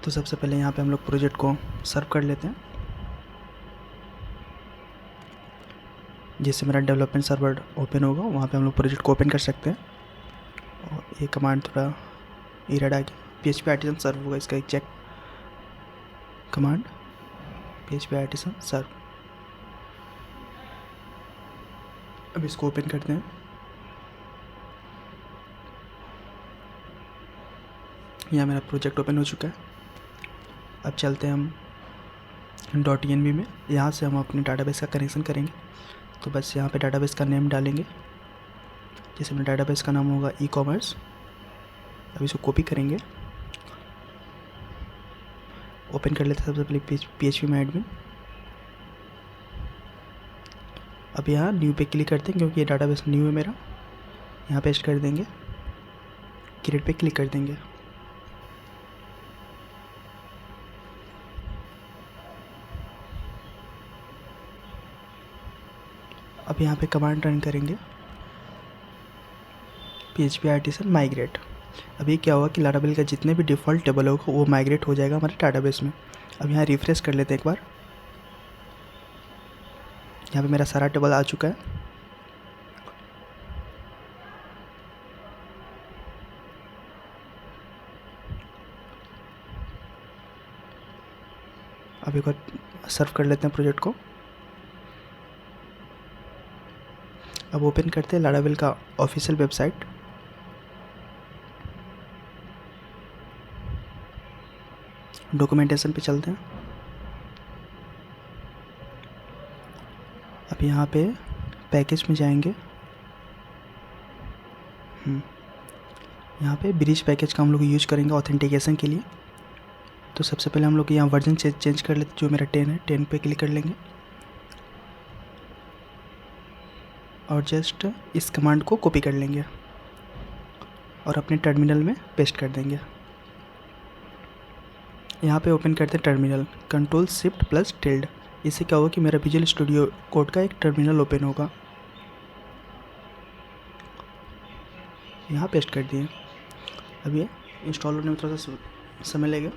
तो सबसे पहले यहाँ पे हम लोग प्रोजेक्ट को सर्व कर लेते हैं, जिससे मेरा डेवलपमेंट सर्वर ओपन होगा, वहाँ पे हम लोग प्रोजेक्ट को ओपन कर सकते हैं। और ये कमांड थोड़ा एरर आ गया, PHP आर्टिसन सर्व होगा इसका एग्जैक्ट कमांड, PHP आर्टिसन सर्व। अब इसको ओपन करते हैं। यहाँ मेरा प्रोजेक्ट ओपन हो चुका है। अब चलते हैं हम .env में, यहाँ से हम अपने डाटाबेस का कनेक्शन करेंगे। तो बस यहाँ पे डाटाबेस का नेम डालेंगे, जैसे मेरा डाटाबेस का नाम होगा ई-कॉमर्स। अब इसको कॉपी करेंगे, ओपन कर लेते हैं सबसे पहले PHP में एडमिन। अब यहाँ न्यू पे क्लिक करते हैं, क्योंकि ये डाटाबेस न्यू है मेरा। यहाँ पेस्ट कर देंगे, क्रिएट पे क्लिक कर देंगे। अब यहाँ पे कमांड रन करेंगे, PHP आर्टिसन माइग्रेट। अब ये क्या होगा कि लारावेल का जितने भी डिफ़ॉल्ट टेबल होगा वो माइग्रेट हो जाएगा हमारे डाटाबेस में। अब यहाँ रिफ्रेश कर लेते हैं एक बार। यहाँ पे मेरा सारा टेबल आ चुका है। अब एक बार सर्व कर लेते हैं प्रोजेक्ट को। अब ओपन करते हैं लारावेल का ऑफिशियल वेबसाइट। डॉक्यूमेंटेशन पे चलते हैं। अब यहाँ पे पैकेज में जाएंगे। यहाँ पे ब्रिज पैकेज का हम लोग यूज करेंगे ऑथेंटिकेशन के लिए। तो सबसे पहले हम लोग यहाँ वर्जन चेंज कर लेते हैं, जो मेरा 10 है, 10 पे क्लिक कर लेंगे और जस्ट इस कमांड को कॉपी कर लेंगे और अपने टर्मिनल में पेस्ट कर देंगे। यहाँ पे ओपन करते हैं टर्मिनल, Ctrl+Shift+tilde। इससे क्या होगा कि मेरा विजुअल स्टूडियो कोड का एक टर्मिनल ओपन होगा। यहाँ पेस्ट कर दिए। अब ये इंस्टॉल होने में थोड़ा सा समय लगेगा।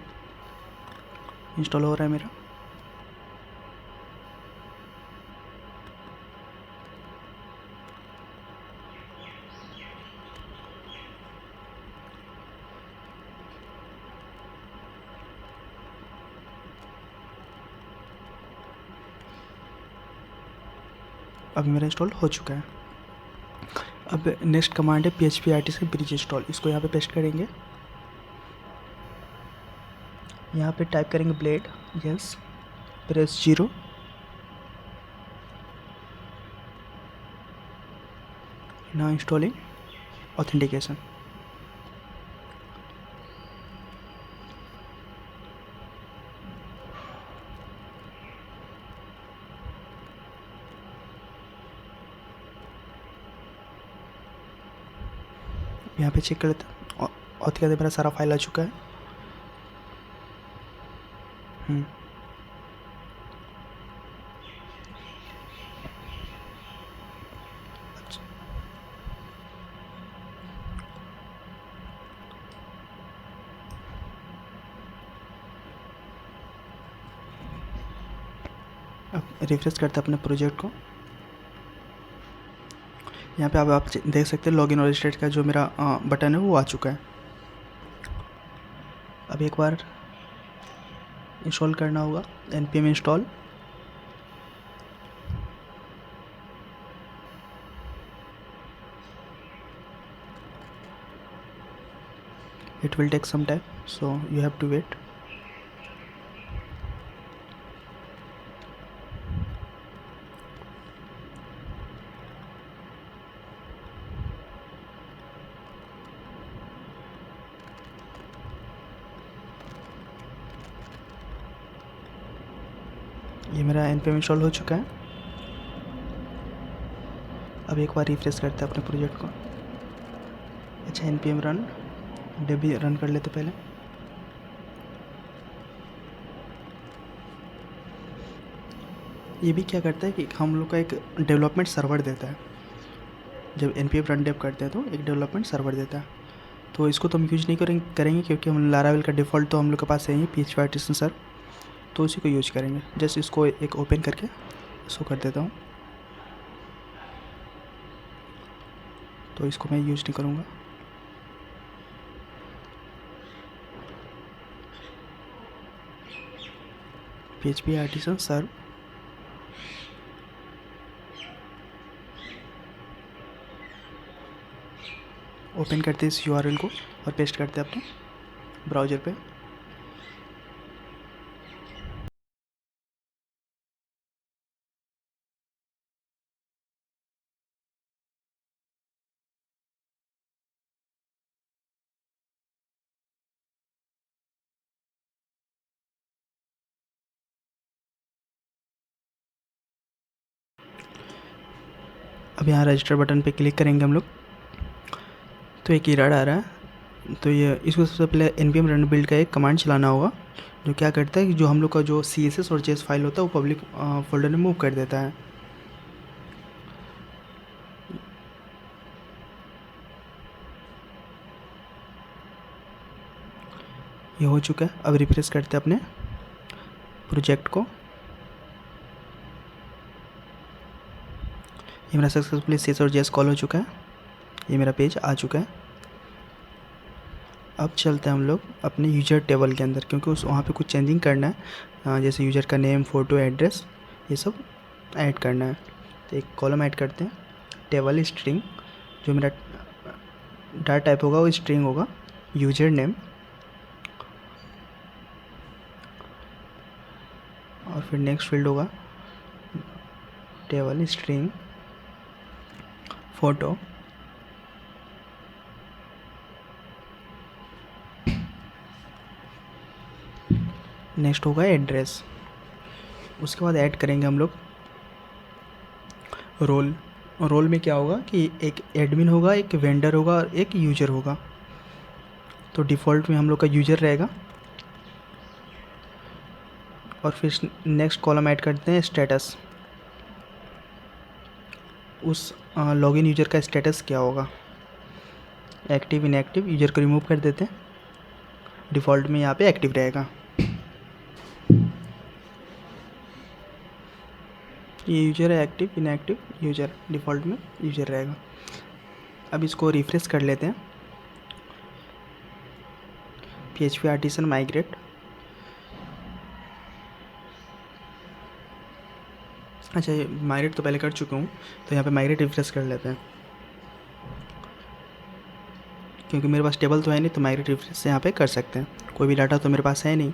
इंस्टॉल हो रहा है मेरा। अब मेरा इंस्टॉल हो चुका है। अब नेक्स्ट कमांड है PHP आर्टिसन ब्रिज इंस्टॉल। इसको यहाँ पे पेस्ट करेंगे। यहाँ पे टाइप करेंगे blade, yes, press 0। Now installing authentication. यहाँ पे चेक कर लेते हैं, ऑथ के मेरा सारा फाइल आ चुका है। अच्छा। अब रिफ्रेश करते हैं अपने प्रोजेक्ट को। यहाँ पे अब आप देख सकते हैं लॉगिन और रजिस्ट्रेट का जो मेरा बटन है वो आ चुका है। अब एक बार इंस्टॉल करना होगा, npm install. It will take some time, so you have to wait. ये मेरा npm इंस्टॉल हो चुका है। अब एक बार रिफ्रेश करते हैं अपने प्रोजेक्ट को। अच्छा, npm रन डेबी रन कर लेते पहले। ये भी क्या करता है कि हम लोग का एक डेवलपमेंट सर्वर देता है। जब npm रन डेव करते हैं तो एक डेवलपमेंट सर्वर देता है। तो इसको तो हम यूज नहीं करेंगे क्योंकि हम लारावेल का डिफ़ॉल्ट तो हम लोग के पास है ही PHP आर्टिसन सर, तो उसी को यूज करेंगे। जस्ट इसको एक ओपन करके इसको कर देता हूँ, तो इसको मैं यूज नहीं करूँगा। PHP आर्टिसन सर, ओपन करते हैं इस URL को और पेस्ट करते हैं अपने ब्राउज़र पे। अब यहाँ रजिस्टर बटन पे क्लिक करेंगे हम लोग, तो एक एरर आ रहा है। तो ये इसको सबसे पहले npm run build का एक कमांड चलाना होगा, जो क्या करता है कि जो हम लोग का जो CSS और JS फाइल होता है वो पब्लिक फोल्डर में मूव कर देता है। ये हो चुका है। अब रिफ्रेश करते हैं अपने प्रोजेक्ट को। ये मेरा सक्सेसफुली CSS और JS कॉल हो चुका है, ये मेरा पेज आ चुका है। अब चलते हैं हम लोग अपने यूजर टेबल के अंदर, क्योंकि उस वहाँ पे कुछ चेंजिंग करना है, जैसे यूज़र का नेम, फ़ोटो, एड्रेस, ये सब ऐड करना है। तो एक कॉलम ऐड करते हैं, टेबल स्ट्रिंग, जो मेरा डाटा टाइप होगा वो स्ट्रिंग होगा, यूजर नेम, और फिर नेक्स्ट फील्ड होगा टेबल स्ट्रिंग फ़ोटो, नेक्स्ट होगा एड्रेस। उसके बाद ऐड करेंगे हम लोग रोल। रोल में क्या होगा कि एक एडमिन होगा, एक वेंडर होगा और एक यूजर होगा। तो डिफ़ॉल्ट में हम लोग का यूजर रहेगा। और फिर नेक्स्ट कॉलम ऐड करते हैं स्टेटस। उस लॉगिन यूजर का स्टेटस क्या होगा, एक्टिव, इनएक्टिव, यूजर को रिमूव कर देते हैं। डिफ़ॉल्ट में यहाँ पे एक्टिव रहेगा। ये यूजर है, एक्टिव, इनएक्टिव, यूजर, डिफ़ॉल्ट में यूजर रहेगा। अब इसको रिफ्रेश कर लेते हैं। PHP आर्टिसन माइग्रेट, अच्छा ये माइग्रेट तो पहले कर चुका हूँ, तो यहाँ पे माइग्रेट रिफ्रेश कर लेते हैं। क्योंकि मेरे पास टेबल तो है नहीं, तो माइग्रेट रिफ्रेश से यहाँ पे कर सकते हैं, कोई भी डाटा तो मेरे पास है नहीं।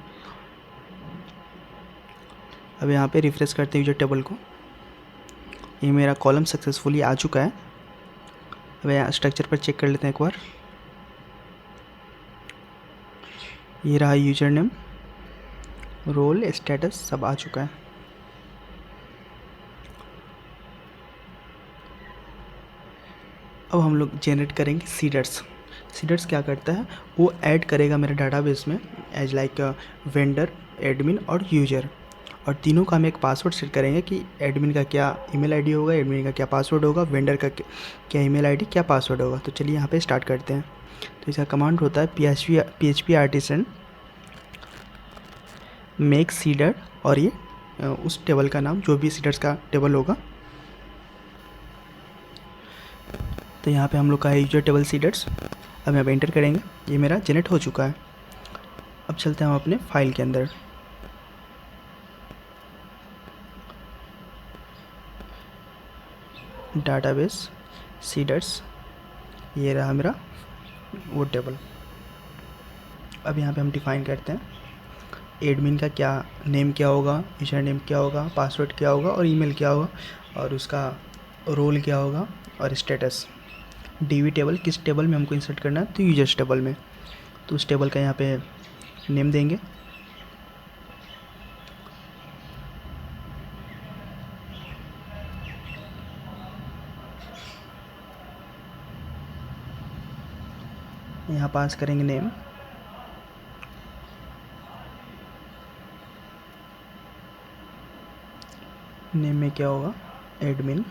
अब यहाँ पे रिफ्रेश करते हैं यूजर टेबल को। ये मेरा कॉलम सक्सेसफुली आ चुका है। अब यहाँ स्ट्रक्चर पर चेक कर लेते हैं एक बार। ये रहा यूजर नेम, रोल, स्टेटस, सब आ चुका है। अब हम लोग जनरेट करेंगे सीडर्स। सीडर्स क्या करता है, वो ऐड करेगा मेरे डाटाबेस में एज लाइक वेंडर, एडमिन और यूजर। और तीनों का हम एक पासवर्ड सेट करेंगे कि एडमिन का क्या ईमेल आईडी होगा, एडमिन का क्या पासवर्ड होगा, वेंडर का क्या ईमेल आईडी, क्या पासवर्ड होगा। तो चलिए यहाँ पे स्टार्ट करते हैं। तो इसका कमांड होता है PHP आर्टिसन मेक सीडर, और ये उस टेबल का नाम, जो भी सीडर्स का टेबल होगा। तो यहाँ पे हम लोग का है यूजर टेबल सीडर्स। अब यहाँ पे एंटर करेंगे, ये मेरा जनरेट हो चुका है। अब चलते हैं हम अपने फाइल के अंदर। डाटाबेस सीडर्स, ये रहा मेरा वो टेबल। अब यहाँ पे हम डिफ़ाइन करते हैं एडमिन का क्या नेम क्या होगा, यूजर नेम क्या होगा, पासवर्ड क्या होगा और ईमेल क्या होगा, और उसका रोल क्या होगा, और स्टेटस। DB टेबल किस टेबल में हमको इंसर्ट करना है, तो यूजर्स टेबल में। तो उस टेबल का यहाँ पे नेम देंगे। यहाँ पास करेंगे नेम, नेम में क्या होगा, एडमिन,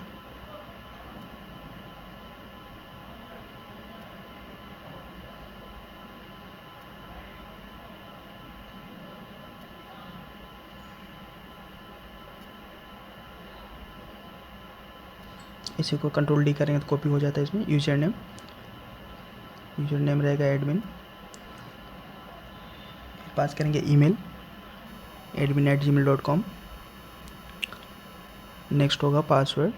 इसी को कंट्रोल डी करेंगे तो कॉपी हो जाता है इसमें। यूजर नेम रहेगा एडमिन, पास करेंगे ईमेल admin@gmail.com। नेक्स्ट होगा पासवर्ड,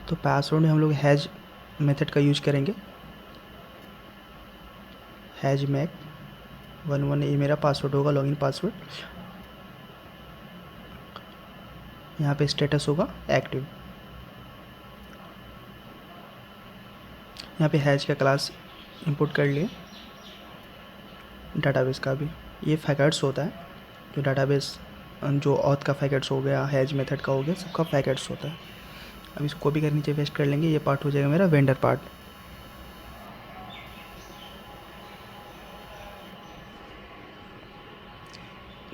तो पासवर्ड में हम लोग हैज मेथड का यूज करेंगे, हैज मैक 11 ये मेरा पासवर्ड होगा, लॉगिन पासवर्ड। यहाँ पे स्टेटस होगा एक्टिव। यहाँ पे हैज का क्लास इंपोर्ट कर लिए, डाटाबेस का भी ये फैकेट्स होता है, जो डाटाबेस जो ऑथ का फैकेट्स हो गया, हैज मेथड का हो गया, सबका फैकेट्स होता है। अब इसको कॉपी कर नीचे पेस्ट कर लेंगे, ये पार्ट हो जाएगा मेरा वेंडर पार्ट।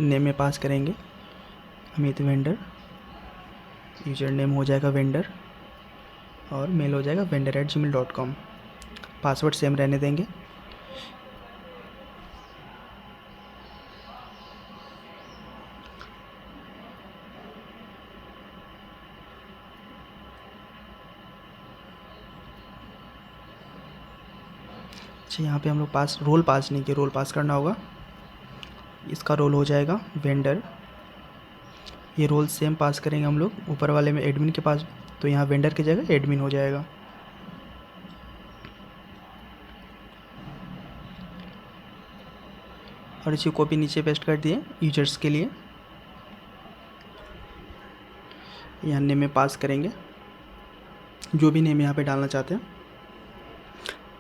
नेम में पास करेंगे अमित वेंडर, यूजर नेम हो जाएगा वेंडर और मेल हो जाएगा vendor@gmail.com। पासवर्ड सेम रहने देंगे। अच्छा, यहाँ पे हम लोग रोल पास नहीं किया, रोल पास करना होगा। इसका रोल हो जाएगा वेंडर, ये रोल सेम पास करेंगे हम लोग ऊपर वाले में एडमिन के पास, तो यहाँ वेंडर की जगह एडमिन हो जाएगा। और इसी कॉपी नीचे पेस्ट कर दिए यूजर्स के लिए। यहाँ नेम में पास करेंगे जो भी नेम यहाँ पे डालना चाहते हैं।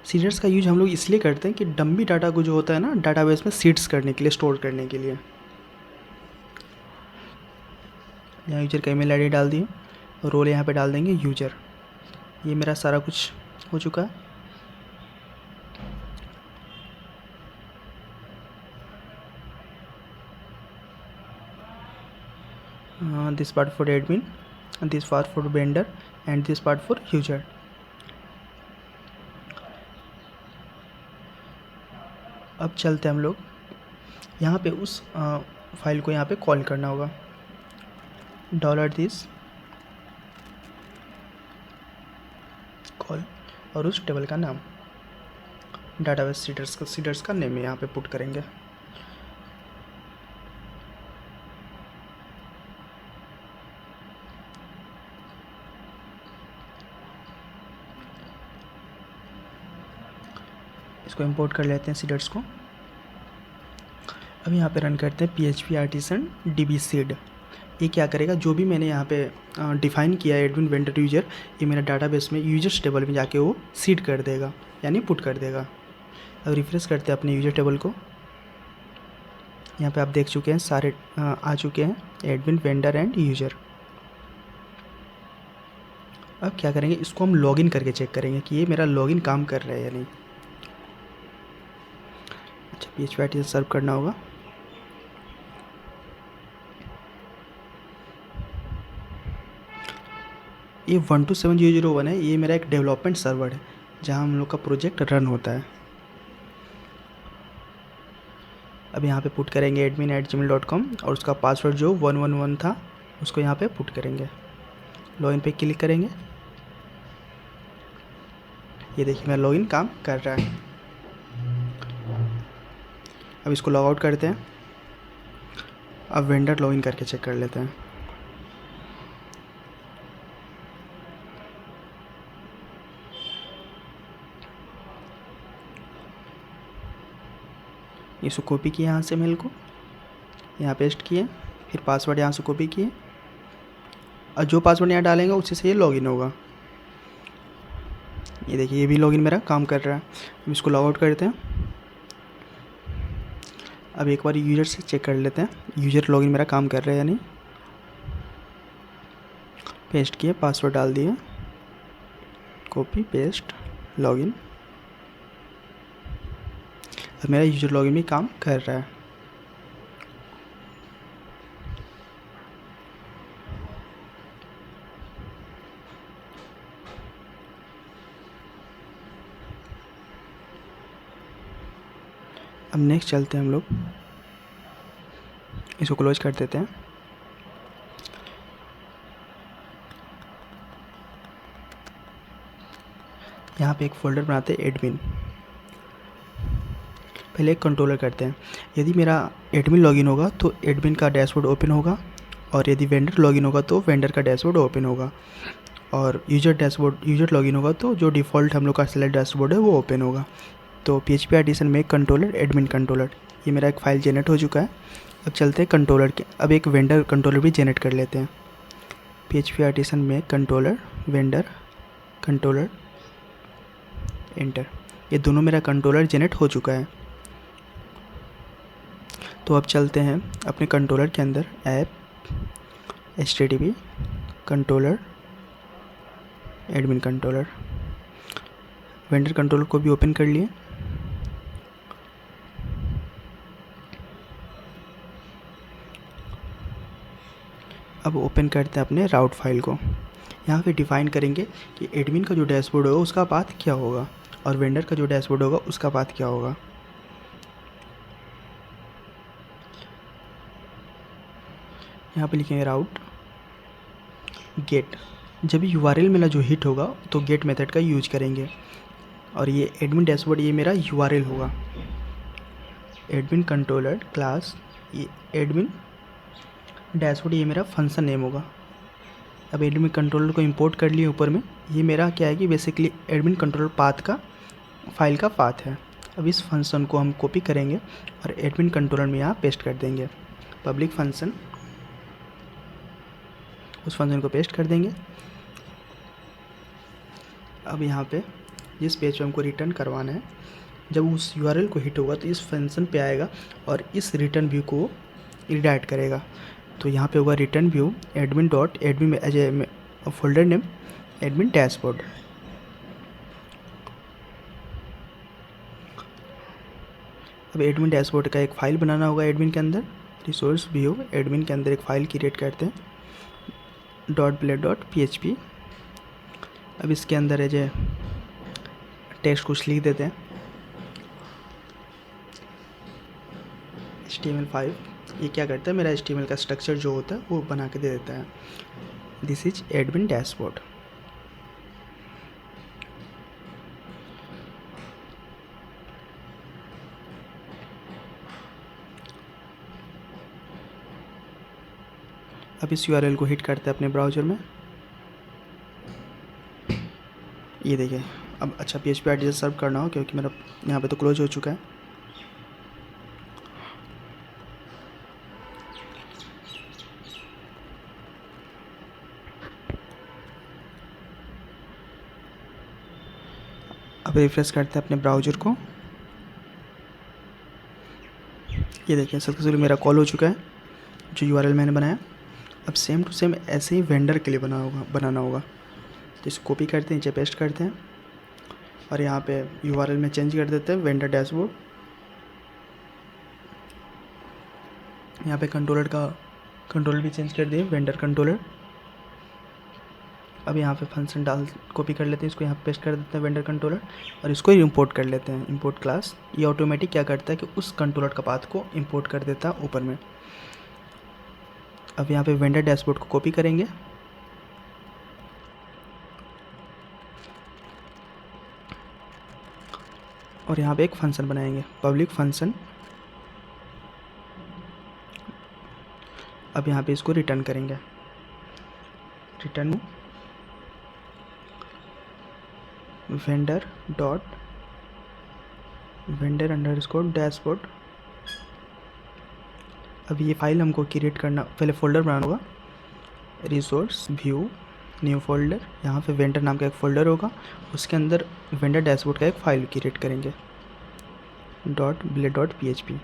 सीडर्स का यूज हम लोग इसलिए करते हैं कि डम्बी डाटा को जो होता है ना डाटाबेस में सीड्स करने के लिए, स्टोर करने के लिए। यहाँ यूजर का ईमेल आईडी डाल दिए, रोल यहाँ पे डाल देंगे यूजर। ये मेरा सारा कुछ हो चुका है। This part for admin, this part for vendor and this part for user. अब चलते हैं हम लोग यहाँ पे उस फाइल को यहाँ पे कॉल करना होगा, $this कॉल, और उस टेबल का नाम डाटाबेस सीडर्स का नेम यहाँ पे पुट करेंगे। इसको इंपोर्ट कर लेते हैं सीडर्स को। अब यहाँ पे रन करते हैं PHP आर्टिसन DB सीड। ये क्या करेगा, जो भी मैंने यहाँ पे डिफ़ाइन किया है एडमिन वेंडर यूजर, ये मेरा डाटाबेस में यूजर्स टेबल में जाके वो सीड कर देगा, यानी पुट कर देगा। अब रिफ्रेश करते हैं अपने यूजर टेबल को। यहाँ पे आप देख चुके हैं सारे आ चुके हैं एडमिन वेंडर एंड यूजर। अब क्या करेंगे, इसको हम लॉगिन करके चेक करेंगे कि ये मेरा लॉगिन काम कर रहा है या नहीं। अच्छा, PHP आर्टिसन सर्व करना होगा। ये 127001 है, ये मेरा एक डेवलपमेंट सर्वर है जहाँ हम लोग का प्रोजेक्ट रन होता है। अब यहाँ पे पुट करेंगे admin@gmail.com और उसका पासवर्ड जो 111 था उसको यहाँ पे पुट करेंगे। लॉगिन पे क्लिक करेंगे, ये देखिए मेरा लॉगिन काम कर रहा है। अब इसको लॉग आउट करते हैं। अब वेंडर लॉगिन करके चेक कर लेते हैं। इसको कॉपी किए यहाँ से मेल को, यहाँ पेस्ट किए, फिर पासवर्ड यहाँ से कॉपी किए और जो पासवर्ड यहाँ डालेंगे उसी से ये लॉगिन होगा। ये देखिए ये भी लॉगिन मेरा काम कर रहा है। अब इसको लॉग आउट करते हैं। अब एक बार यूजर से चेक कर लेते हैं यूजर लॉगिन मेरा काम कर रहा है या नहीं। पेस्ट किए, पासवर्ड डाल दिए, कॉपी पेस्ट, लॉगिन। अब मेरा यूजर लॉगिन भी काम कर रहा है। अब नेक्स्ट चलते हैं हम लोग, इसको क्लोज कर देते हैं। यहाँ पे एक फ़ोल्डर बनाते हैं एडमिन। पहले एक कंट्रोलर करते हैं। यदि मेरा एडमिन लॉगिन होगा तो एडमिन का डैशबोर्ड ओपन होगा, और यदि वेंडर लॉगिन होगा तो वेंडर का डैशबोर्ड ओपन होगा, और यूजर लॉगिन होगा तो जो डिफ़ॉल्ट हम लोग का सेलेक्ट डैशबोर्ड है वो ओपन होगा। तो PHP आर्टिसन में एक कंट्रोलर एडमिन कंट्रोलर, ये मेरा एक फ़ाइल जनरेट हो चुका है। अब चलते हैं कंट्रोलर के, अब एक वेंडर कंट्रोलर भी जनरेट कर लेते हैं। PHP आर्टिसन में कंट्रोलर वेंडर कंट्रोलर एंटर, ये दोनों मेरा कंट्रोलर जनरेट हो चुका है। तो अब चलते हैं अपने कंट्रोलर के अंदर, app HTTP controller admin controller, vendor controller को भी ओपन कर लिए। अब ओपन करते हैं अपने राउट फाइल को। यहाँ पे डिफ़ाइन करेंगे कि एडमिन का जो डैशबोर्ड होगा उसका पाथ क्या होगा, और वेंडर का जो डैशबोर्ड होगा उसका पाथ क्या होगा। यहाँ पे लिखेंगे राउट गेट। जब भी URL मेरा जो हिट होगा तो गेट मेथड का यूज करेंगे, और ये एडमिन डैशबोर्ड ये मेरा URL होगा। एडमिन कंट्रोलर क्लास, ये एडमिन डैशबोर्ड ये मेरा फंक्शन नेम होगा। अब एडमिन कंट्रोलर को इंपोर्ट कर लिए ऊपर में, ये मेरा क्या है कि बेसिकली एडमिन कंट्रोलर पाथ का फाइल का पाथ है। अब इस फंक्शन को हम कॉपी करेंगे और एडमिन कंट्रोलर में यहाँ पेस्ट कर देंगे। पब्लिक फंक्शन, उस फंक्शन को पेस्ट कर देंगे। अब यहाँ पे जिस पेज पे हमको रिटर्न करवाना है, जब उस URL को हिट होगा तो इस फंक्शन पे आएगा और इस रिटर्न व्यू को रिडायरेक्ट करेगा। तो यहाँ पे होगा return view admin dot admin में as a folder name admin dashboard. अब एडमिन डैशबोर्ड का एक फ़ाइल बनाना होगा एडमिन के अंदर। रिसोर्स व्यू एडमिन के अंदर एक फ़ाइल क्रिएट करते हैं .blade.php। अब इसके अंदर है जो टेक्स्ट कुछ लिख देते हैं HTML5। ये क्या करता है, मेरा HTML का स्ट्रक्चर जो होता है वो बना के दे देता है। This is admin dashboard. अब इस URL को हिट करते हैं अपने ब्राउज़र में। ये देखिए, अब अच्छा PHP आर्टिसन सर्व करना हो क्योंकि मेरा यहाँ पे तो क्लोज हो चुका है। अब रिफ्रेश करते हैं अपने ब्राउज़र को। ये देखिए सक्सेसफुली मेरा कॉल हो चुका है जो URL मैंने बनाया। अब सेम टू सेम ऐसे ही वेंडर के लिए बनाना होगा। तो इसको कॉपी करते हैं, नीचे पेस्ट करते हैं और यहाँ पे URL में चेंज कर देते हैं वेंडर डैशबोर्ड। यहाँ पे कंट्रोलर भी चेंज कर दिए वेंडर कंट्रोलर। अब यहाँ पे फंक्शन कॉपी कर लेते हैं, इसको यहाँ पेस्ट कर देते हैं वेंडर कंट्रोलर और इसको इंपोर्ट कर लेते हैं। इंपोर्ट क्लास ये ऑटोमेटिक क्या करता है कि उस कंट्रोलर का पाथ को इंपोर्ट कर देता है ऊपर में। अब यहाँ पे वेंडर डैशबोर्ड को कॉपी करेंगे और यहाँ पे एक फंक्शन बनाएंगे पब्लिक फंक्शन। अब यहाँ पे इसको रिटर्न करेंगे, रिटर्न वेंडर अंडरस्कोर डैशबोर्ड। अब ये फाइल हमको क्रिएट करना, पहले फ़ोल्डर बनाना होगा। रिसोर्स व्यू न्यू फोल्डर, यहाँ पे वेंडर नाम का एक फ़ोल्डर होगा, उसके अंदर वेंडर डैशबोर्ड का एक फ़ाइल क्रिएट करेंगे .blade.php।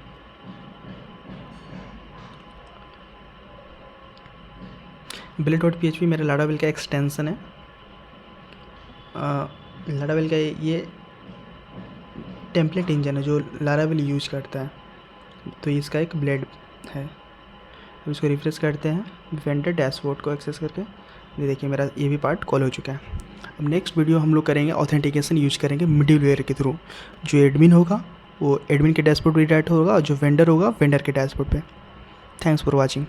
blade.php मेरा लारावेल का एक्सटेंसन है। लारावेल का ये टेम्पलेट इंजन है जो लारावेल यूज करता है, तो इसका एक ब्लेड है। अब इसको रिफ्रेश करते हैं वेंडर डैशबोर्ड को एक्सेस करके। ये देखिए मेरा ये भी पार्ट कॉल हो चुका है। अब नेक्स्ट वीडियो हम लोग करेंगे ऑथेंटिकेशन यूज करेंगे मिडलवेयर के थ्रू। जो एडमिन होगा वो एडमिन के डैशबोर्ड पे रिडायरेक्ट होगा और जो वेंडर होगा वेंडर के डैशबोर्ड पे। Thanks for watching.